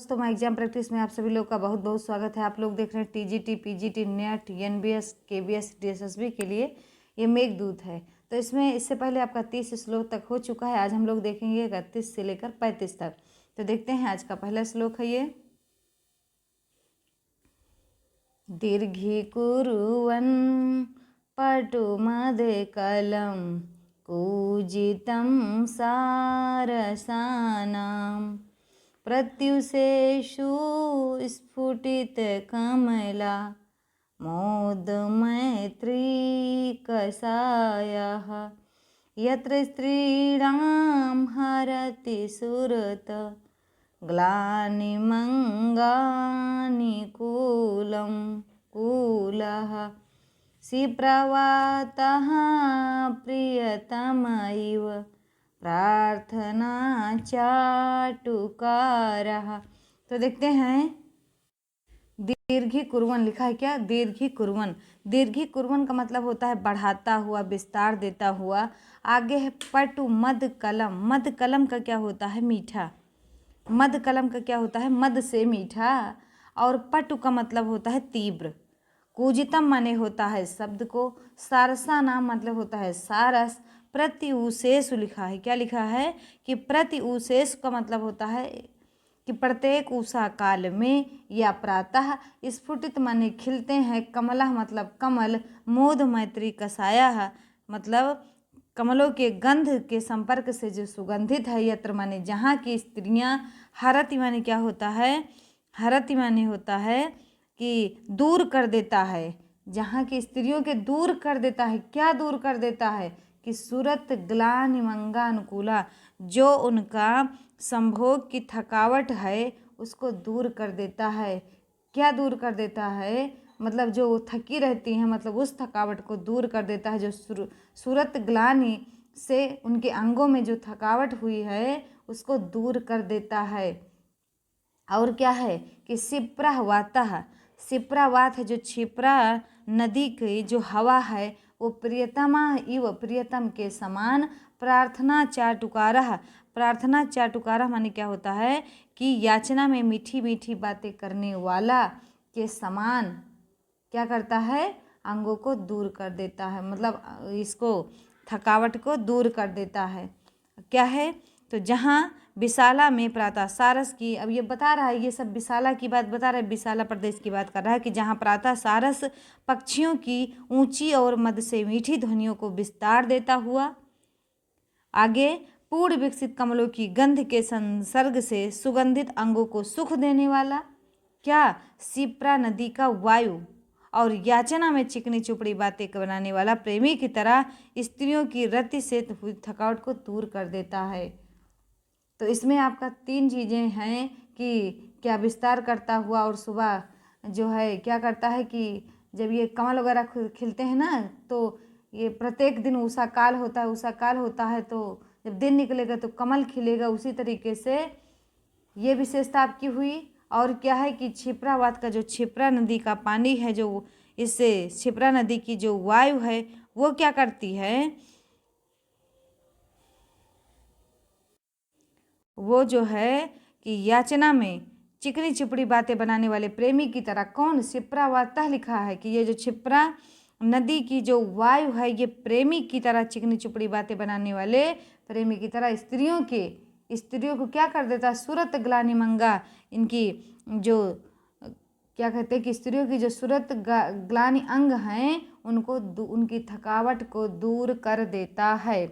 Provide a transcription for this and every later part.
दोस्तों, मैं exam practice में आप सभी लोग का बहुत बहुत स्वागत है। आप लोग देख रहे हैं TGT, PGT, net, NBS, KBS, DSSB के लिए ये मेघदूत है। तो इसमें इससे पहले आपका 30 श्लोक तक हो चुका है। आज हम लोग देखेंगे 31 से लेकर 35 तक। तो देखते हैं, आज का पहला श्लोक है ये। दीर्घीकुर्वन् पटुमदकलं कूजितं सारसानां प्रत्युषेषु स्फुटितकमला मोदमैत्रीकषायः यत्र स्त्रीणां हरति सुरत ग्लानिमङ्गानिकूलं कूलः सिप्रवातः प्रियतम इव प्रार्थना चाटुकारः। तो देखते हैं, दीर्घी कुर्वन लिखा है क्या? दीर्घी कुर्वन। दीर्घी कुर्वन का मतलब होता है बढ़ाता हुआ, विस्तार देता हुआ। आगे है पटु मद कलम। मद कलम का क्या होता है? मीठा। मद कलम का क्या होता है? मद से मीठा। और पटु का मतलब होता है तीव्र। कूजितम माने होता है शब्द को। सारसा नाम मतलब होता है सारस। प्रति उशेष लिखा है। क्या लिखा है? कि प्रति उशेष का मतलब होता है कि प्रत्येक उषा काल में या प्रातः। स्फुटित माने खिलते हैं। कमला मतलब कमल। मोद मैत्री कषाया मतलब कमलों के गंध के संपर्क से जो सुगंधित है। यत्र माने जहाँ की स्त्रियाँ। हरति माने क्या होता है? हरति माने होता है कि दूर कर देता है। जहाँ की स्त्रियों के दूर कर देता है। क्या दूर कर देता है? कि सूरत ग्लानि मंगा अनुकूला, जो उनका संभोग की थकावट है उसको दूर कर देता है। क्या दूर कर देता है? मतलब जो थकी रहती हैं, मतलब उस थकावट को दूर कर देता है। जो सूरत ग्लानि से उनके अंगों में जो थकावट हुई है उसको दूर कर देता है। और क्या है कि शिप्रावातः। शिप्रावात है जो क्षिप्रा नदी की जो हवा है वो प्रियतमा इव प्रियतम के समान। प्रार्थना चाटुकारः। प्रार्थना चाटुकारः माने क्या होता है? कि याचना में मीठी मीठी बातें करने वाला के समान क्या करता है? अंगों को दूर कर देता है, मतलब इसको थकावट को दूर कर देता है। क्या है? तो जहाँ विशाला में प्रातः सारस की, अब ये बता रहा है, ये सब विशाला की बात बता रहा है, विशाला प्रदेश की बात कर रहा है कि जहाँ प्रातः सारस पक्षियों की ऊंची और मद से मीठी ध्वनियों को विस्तार देता हुआ। आगे पूर्ण विकसित कमलों की गंध के संसर्ग से सुगंधित अंगों को सुख देने वाला। क्या? शिप्रा नदी का वायु। और याचना में चिकनी चुपड़ी बातें बनाने वाला प्रेमी की तरह स्त्रियों की रति से हुई थकावट को दूर कर देता है। तो इसमें आपका 3 चीज़ें हैं कि क्या विस्तार करता हुआ, और सुबह जो है क्या करता है कि जब ये कमल वगैरह खिलते हैं ना, तो ये प्रत्येक दिन उषा काल होता है। उषा काल होता है तो जब दिन निकलेगा तो कमल खिलेगा। उसी तरीके से ये विशेषता आपकी हुई। और क्या है कि क्षिप्रावात का जो क्षिप्रा नदी का पानी है, जो इससे क्षिप्रा नदी की जो वायु है वो क्या करती है? वो जो है कि याचना में चिकनी चिपड़ी बातें बनाने वाले प्रेमी की तरह। कौन? क्षिप्रावातः लिखा है कि ये जो क्षिप्रा नदी की जो वायु है ये प्रेमी की तरह चिकनी चिपड़ी बातें बनाने वाले प्रेमी की तरह स्त्रियों को क्या कर देता है? सूरत ग्लानि मंगा, इनकी जो क्या कहते हैं कि स्त्रियों की जो सूरत ग्लानि अंग हैं उनको उनकी थकावट को दूर कर देता है।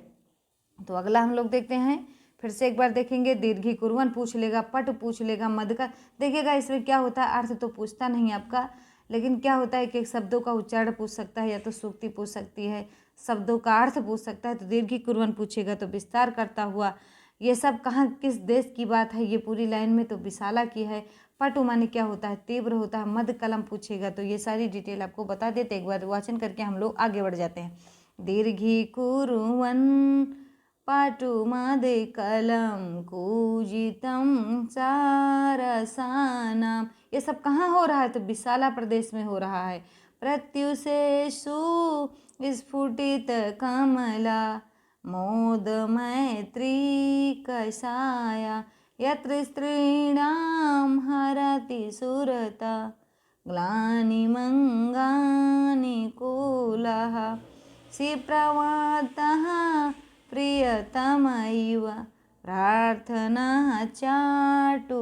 तो अगला हम लोग देखते हैं, फिर से एक बार देखेंगे। दीर्घी कुर्वन पूछ लेगा, पट पूछ लेगा, मद का देखिएगा। इसमें क्या होता है? अर्थ तो पूछता नहीं आपका, लेकिन क्या होता है कि एक शब्दों का उच्चारण पूछ सकता है, या तो सूक्ति पूछ सकती है, शब्दों का अर्थ पूछ सकता है। तो दीर्घी कुर्वन पूछेगा तो विस्तार करता हुआ। ये सब कहाँ किस देश की बात है? ये पूरी लाइन में तो विशाला की है। पटु माने क्या होता है? तीव्र होता है। मद कलम पूछेगा तो ये सारी डिटेल आपको बता देते। एक बार वाचन करके हम लोग आगे बढ़ जाते हैं। दीर्घी कुर्वन पाटुमदकलं कूजितं सारसानां। ये सब कहाँ हो रहा है? तो विशाला प्रदेश में हो रहा है। प्रत्युषेषु स्फुटित कमला मोद मैत्री कषाया यत्र स्त्रीणां सुरता ग्लानिमङ्गानिकूलः श्रीप्रवातः प्रियतमैव प्रार्थना चाटुकारः।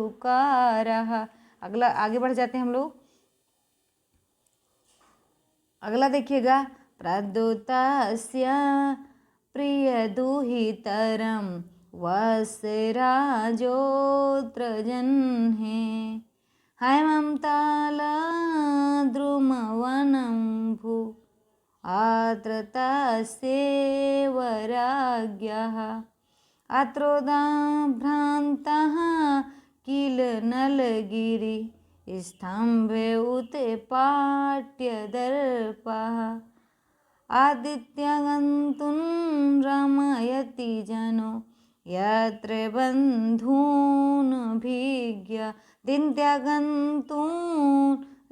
अगला आगे बढ़ जाते हैं हम लोग। अगला देखिएगा, प्रद्युतस्य प्रियदुहितरं वस्राजोत्र जह्ने हैमं तालद्रुमवनं भू अत्र तस्यैव राज्ञः अत्रोदाभ्रान्तः किल नलगिरि स्तम्भे उत्पाट्यदर्पः आदित्यगन्तुं रमयति जनो यत्र बन्धूनभिज्ञ दिन्त्यगन्तुं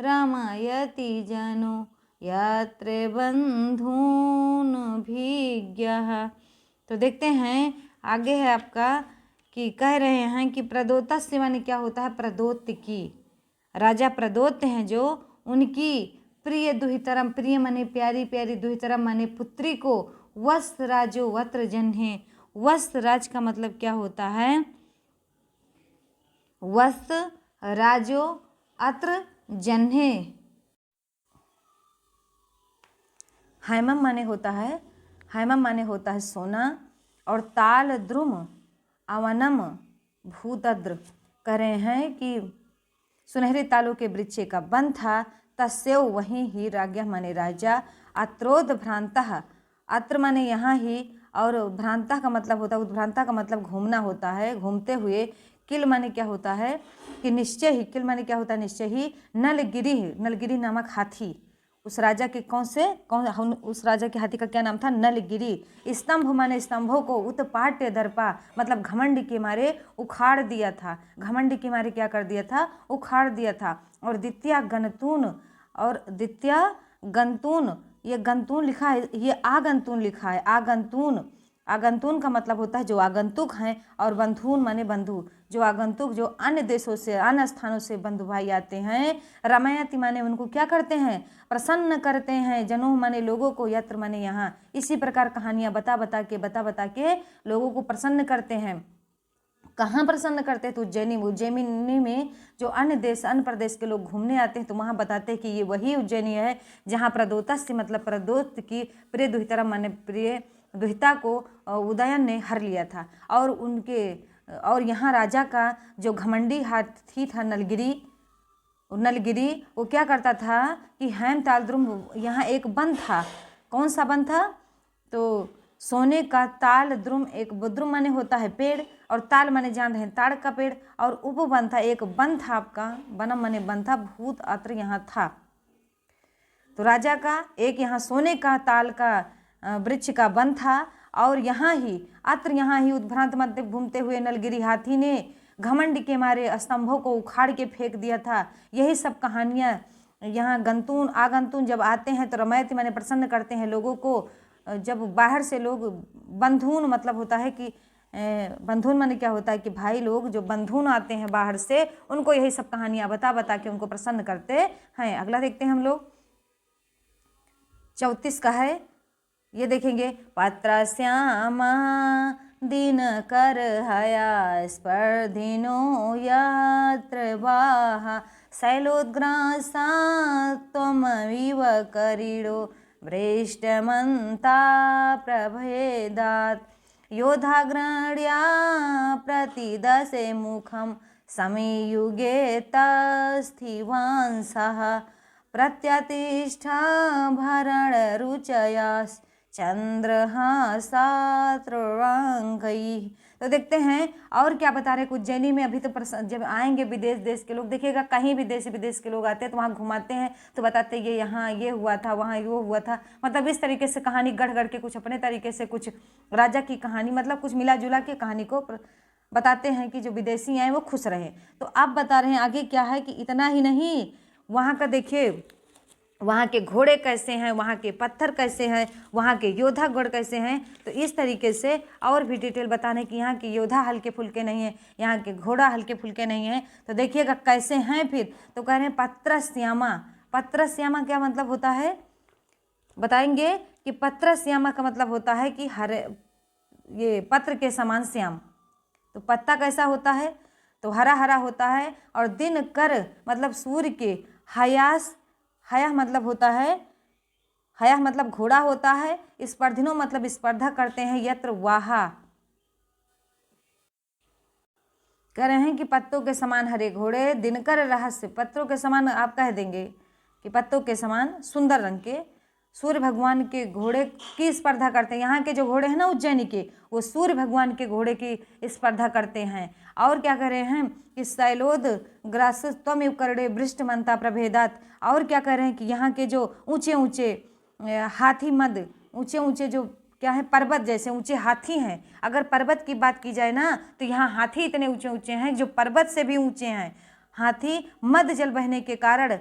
रमयति जनो यत्र बन्धूनभिज्ञः। तो देखते हैं आगे है आपका कि कह रहे हैं कि प्रदोतस्य माने क्या होता है, प्रदोत्य की, राजा प्रदोत्य हैं जो उनकी प्रिय दुहितरम, प्रिय माने प्यारी प्यारी, दुहितरम माने पुत्री को, वस्त्राजो वत्र जन्हे, वस्त्राज का मतलब क्या होता है, वस्त्राजो अत्र जन्हे। हैमम माने होता है, हैमम माने होता है सोना, और ताल द्रुम अवनम भूतद्र कह रहे हैं कि सुनहरे तालों के वृक्ष का वन था, तस्यौ वहीं ही राज्ञ माने राजा, अत्रोद भ्रांतः, अत्र माने यहाँ ही, और भ्रांता का मतलब होता है, उद्भ्रांता का मतलब घूमना होता है, घूमते हुए, किल माने क्या होता है कि निश्चय ही, किल माने क्या होता है निश्चय ही, नलगिरी, नलगिरी नामक हाथी, उस राजा के उस राजा के हाथी का क्या नाम था, नलगिरी। स्तंभ माने स्तंभों को, उत्पाट्य दर्पा मतलब घमंड के मारे उखाड़ दिया था, घमंड के मारे क्या कर दिया था, उखाड़ दिया था। और द्वितीय गंतून, और द्वितीय गंतून, ये गंतून लिखा है, ये आगंतून लिखा है, आगंतून, आगंतून का मतलब होता है जो आगंतुक हैं, और बंधून माने बंधु, जो आगंतुक, जो अन्य देशों से, अन्य स्थानों से बंधु भाई आते हैं। रमयति माने उनको क्या करते हैं, प्रसन्न करते हैं, जनों माने लोगों को, यत्र माने यहाँ, इसी प्रकार कहानियाँ बता बता के लोगों को प्रसन्न करते हैं। कहाँ प्रसन्न करते हैं, तो उज्जैनी, उज्जैनी में जो अन्य देश, अन्य प्रदेश के लोग घूमने आते हैं, तो वहाँ बताते हैं कि ये वही उज्जैनी है जहाँ प्रदोतस्य मतलब प्रदोत की प्रिय दुहितरम माने प्रिय दुहिता को उदयन ने हर लिया था। और यहाँ राजा का जो घमंडी हाथी था नलगिरी, वो क्या करता था कि हैम तालद्रुम, यहाँ एक वन था, कौन सा वन था, तो सोने का ताल द्रुम, एक द्रुम माने होता है पेड़, और ताल माने जान रहे हैं ताड़ का पेड़, और उपवन था, एक वन था आपका, वनम माने वन था, भूत अत्र यहाँ था। तो राजा का एक यहाँ सोने का ताल का वृक्ष का वन था, और यहाँ ही अत्र यहाँ ही उद्भ्रांत मध्य घूमते हुए नलगिरी हाथी ने घमंड के मारे स्तंभों को उखाड़ के फेंक दिया था। यही सब कहानियाँ यहाँ गंतून आगंतून जब आते हैं तो रमयति माने प्रसन्न करते हैं लोगों को। जब बाहर से लोग, बंधून मतलब होता है कि बंधून माने क्या होता है कि भाई लोग जो बंधून आते हैं बाहर से, उनको यही सब कहानियाँ बता बता के उनको प्रसन्न करते हैं। अगला देखते हैं हम लोग, 34 का है, ये देखेंगे। पत्र श्यामा दिन कर हया स्पर्धिनो यत्र वाहा शैलोद्ग्रासा त्वमविव करीडो वृष्टमन्ता प्रभेदात् योधाग्रण्या प्रतिदशे मुखं समीयुगे तस्थिवांसः प्रत्यतिष्ठा भरणरुचयास् चंद्रहासात्रंगई। तो देखते हैं और क्या बता रहे, उज्जैनी में अभी तो जब आएंगे विदेश देश के लोग, देखिएगा कहीं भी देश विदेश के लोग आते हैं तो वहाँ घुमाते हैं तो बताते हैं ये यहाँ ये हुआ था, वहाँ ये हुआ था, मतलब इस तरीके से कहानी गढ़ गढ़ के कुछ अपने तरीके से, कुछ राजा की कहानी, मतलब कुछ मिला जुला के कहानी को बताते हैं कि जो विदेशी आए वो खुश रहे। तो आप बता रहे हैं आगे क्या है कि इतना ही नहीं, वहाँ का देखिए वहाँ के घोड़े कैसे हैं, वहाँ के पत्थर कैसे हैं, वहाँ के योद्धा गण कैसे हैं। तो इस तरीके से और भी डिटेल बताने कि यहाँ के योद्धा हल्के फुल्के नहीं हैं, यहाँ के घोड़ा हल्के फुल्के नहीं हैं। तो देखिएगा कैसे हैं फिर। तो कह रहे हैं पत्रश्यामा। पत्रश्यामा क्या मतलब होता है बताएंगे कि पत्रश्यामा का मतलब होता है कि हरे, ये पत्र के समान श्याम। तो पत्ता कैसा होता है, तो हरा हरा होता है। और दिन कर मतलब सूर्य के, हयास, हया मतलब होता है, हया मतलब घोड़ा होता है। स्पर्धिनो मतलब स्पर्धा करते हैं। यत्र वाहा, कह रहे हैं कि पत्तों के समान हरे घोड़े, दिनकर रहस्य, पत्रों के समान आप कह देंगे कि पत्तों के समान सुंदर रंग के सूर्य भगवान के घोड़े की स्पर्धा करते हैं। यहाँ के जो घोड़े हैं ना उज्जैनी के, वो सूर्य भगवान के घोड़े की स्पर्धा करते हैं। और क्या कह रहे हैं कि शैलोद ग्रास त्वम करड़े वृष्ट मनता प्रभेदात। और क्या कह रहे हैं कि यहाँ के जो ऊंचे ऊंचे हाथी मद, ऊंचे ऊंचे जो क्या है पर्वत जैसे ऊंचे हाथी हैं। अगर पर्वत की बात की जाए ना तो यहाँ हाथी इतने ऊंचे ऊंचे हैं जो पर्वत से भी ऊंचे हैं। हाथी मद जल बहने के कारण,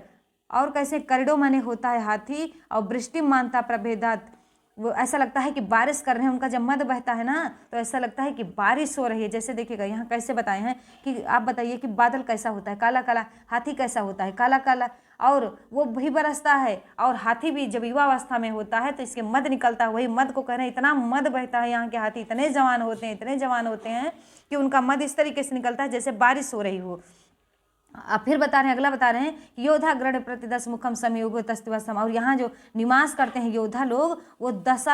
और कैसे करड़ो माने होता है हाथी, और वृष्टि मानता प्रभेदात, वो ऐसा लगता है कि बारिश कर रहे हैं। उनका जब मद बहता है ना तो ऐसा लगता है कि बारिश हो रही है। जैसे देखिएगा यहाँ कैसे बताए हैं कि आप बताइए कि बादल कैसा होता है, काला काला, हाथी कैसा होता है, काला काला, और वो भी बरसता है। और हाथी भी जब युवावस्था में होता है तो इसके मद निकलता है। वही मद को कह रहे हैं इतना मद बहता है। यहाँ के हाथी इतने जवान होते हैं, इतने जवान होते हैं कि उनका मद इस तरीके से निकलता है जैसे बारिश हो रही हो। अब फिर बता रहे हैं, अगला बता रहे हैं योद्धा गृढ़ प्रतिदश मुखम समयुग तस्तिवसम। और यहाँ जो निवास करते हैं योद्धा लोग, वो दस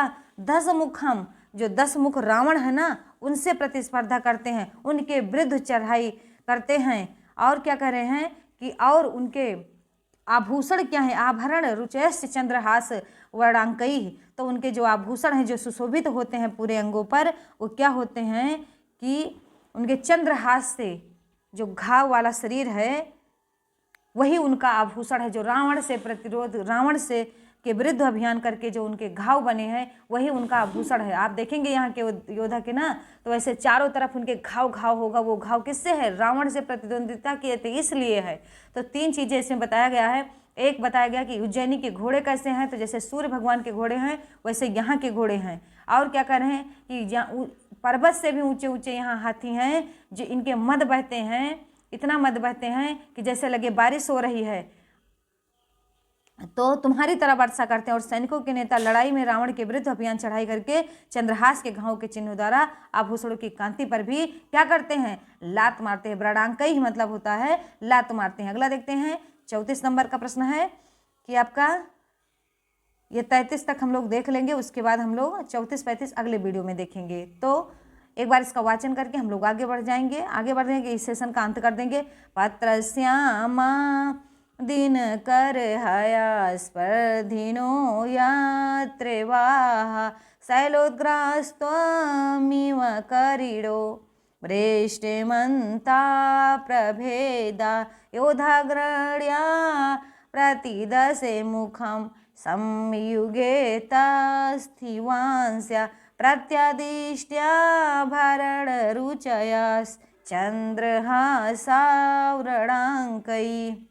मुखम, जो 10 मुख रावण है ना, उनसे प्रतिस्पर्धा करते हैं, उनके विरुद्ध चढ़ाई करते हैं। और क्या कह रहे हैं कि और उनके आभूषण क्या है, आभरण रुचयश्च चंद्रहास वर्णांकई। तो उनके जो आभूषण हैं जो सुशोभित होते हैं पूरे अंगों पर, वो क्या होते हैं कि उनके चंद्रहास से जो घाव वाला शरीर है वही उनका आभूषण है। जो रावण से प्रतिरोध, रावण से के विरुद्ध अभियान करके जो उनके घाव बने हैं वही उनका आभूषण है। आप देखेंगे यहाँ के योद्धा के ना तो ऐसे चारों तरफ उनके घाव घाव होगा। वो घाव किससे है, रावण से प्रतिद्वंदिता किए थे इसलिए है। तो 3 चीज़ें इसमें बताया गया है। एक बताया गया कि उज्जैनी के घोड़े कैसे हैं, तो जैसे सूर्य भगवान के घोड़े हैं वैसे यहाँ के घोड़े हैं। और क्या कह रहे हैं कि पर्वत से भी ऊंचे ऊंचे यहाँ हाथी हैं जो इनके मद बहते हैं, इतना मद बहते हैं कि जैसे लगे बारिश हो रही है। तो तुम्हारी तरह वर्षा करते हैं। और सैनिकों के नेता लड़ाई में रावण के विरुद्ध अभियान चढ़ाई करके चंद्रहास के घावों के चिन्ह द्वारा आभूषणों की कांति पर भी क्या करते हैं, लात मारते हैं। ब्रडांकई ही मतलब होता है लात मारते हैं। अगला देखते हैं 34 नंबर का प्रश्न है कि आपका ये 33 तक हम लोग देख लेंगे, उसके बाद हम लोग 34-35 अगले वीडियो में देखेंगे। तो एक बार इसका वाचन करके हम लोग आगे बढ़ जाएंगे। आगे बढ़ जाएंगे, इस सेशन का अंत कर देंगे। पत्रश्यामा दिनकर हया स्पर्धिनो यात्रेवाः शैलोद्ग्रास्त्वमिव करीडो वृष्टिमन्ता प्रभेदा योधाग्रण्या प्रतिदशे मुखं संयुगे तस्थिवांस्या प्रत्यादिष्ट्या भरणरुचयाश्चन्द्रहासाव्रणाङ्कैः।